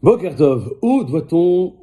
Boker Tov, où doit-on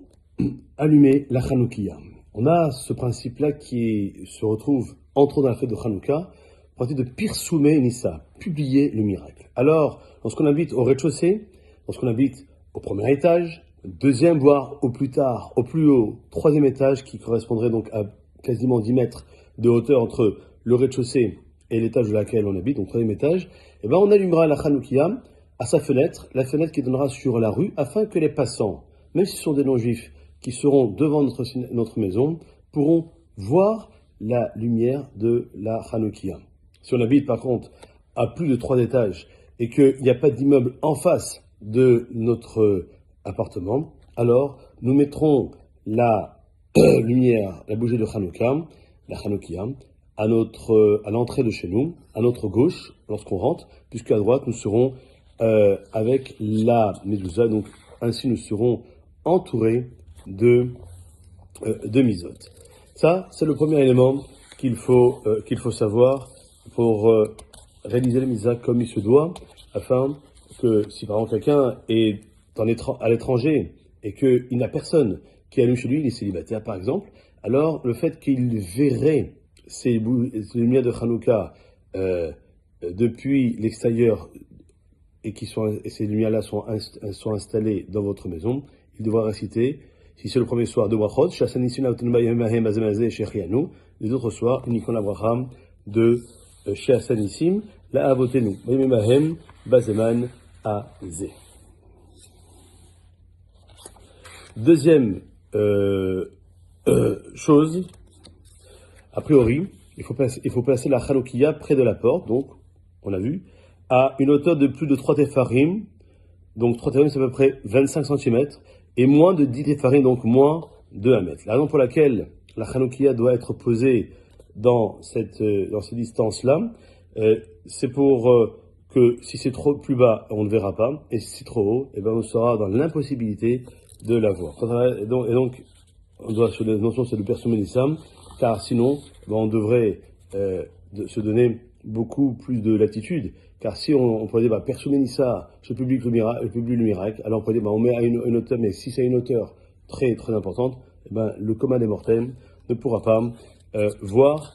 allumer la Hanoukia? On a ce principe-là qui se retrouve entre autres dans la fête de Hanouka, le principe de Pirsoumer Nissa, publier le miracle. Alors, lorsqu'on habite au rez-de-chaussée, lorsqu'on habite au premier étage, deuxième, voire au plus tard, au plus haut, troisième étage, qui correspondrait donc à quasiment 10 mètres de hauteur entre le rez-de-chaussée et l'étage de laquelle on habite, donc troisième étage, eh ben on allumera la Hanoukia à sa fenêtre, la fenêtre qui donnera sur la rue, afin que les passants, même si ce sont des non-juifs qui seront devant notre maison, pourront voir la lumière de la Hanoukia. Si on habite par contre à plus de 3 étages et qu'il n'y a pas d'immeuble en face de notre appartement, alors nous mettrons la lumière, la bougie de Hanouka, la Hanoukia, à l'entrée de chez nous, à notre gauche, lorsqu'on rentre, puisque à droite nous serons avec la Médouza, donc ainsi nous serons entourés de misot. Ça, c'est le premier élément qu'il faut savoir pour réaliser la Misa comme il se doit, afin que si par exemple quelqu'un est à l'étranger et qu'il n'a personne qui allume chez lui, il est célibataire par exemple, alors le fait qu'il verrait ces lumières de Hanouka depuis l'extérieur et ces lumières-là sont installées dans votre maison, il devra réciter, si c'est le premier soir, de brachot, les autres soirs, uniquement la bracha de Sheasanissim, la avotenu, bazeman azeh. Deuxième chose, a priori, il faut placer la Hanoukia près de la porte, donc, on a vu, à une hauteur de plus de 3 tefarim, donc 3 tefarim c'est à peu près 25 cm, et moins de 10 tefarim, donc moins de 1 mètre. La raison pour laquelle la Hanoukia doit être posée dans ces distances-là, c'est pour que si c'est trop plus bas, on ne verra pas, et si c'est trop haut, eh ben on sera dans l'impossibilité de la voir. Et donc, on doit sur la notion c'est de personnalisme, car sinon, on devrait se donner beaucoup plus de latitude. Car si on pourrait dire, personnalisa, je publie le miracle, alors on pourrait dire, on met à une hauteur, mais si c'est à une hauteur très très importante, le commun des mortels ne pourra pas voir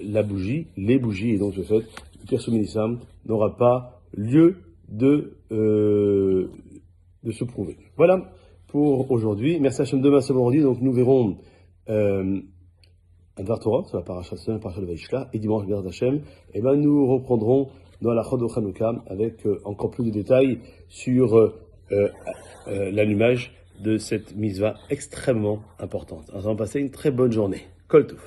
la bougie, les bougies, et donc de fait, le personnalisa n'aura pas lieu de se prouver. Voilà pour aujourd'hui. Merci Hachem, demain c'est vendredi, donc nous verrons un Dvar Torah, c'est la paracha de Vaishla, et dimanche, Bézrat Hachem, nous reprendrons dans la Chod de Hanouka avec encore plus de détails sur l'allumage de cette mitzvah extrêmement importante. Alors, on va passer une très bonne journée. Kol Tov.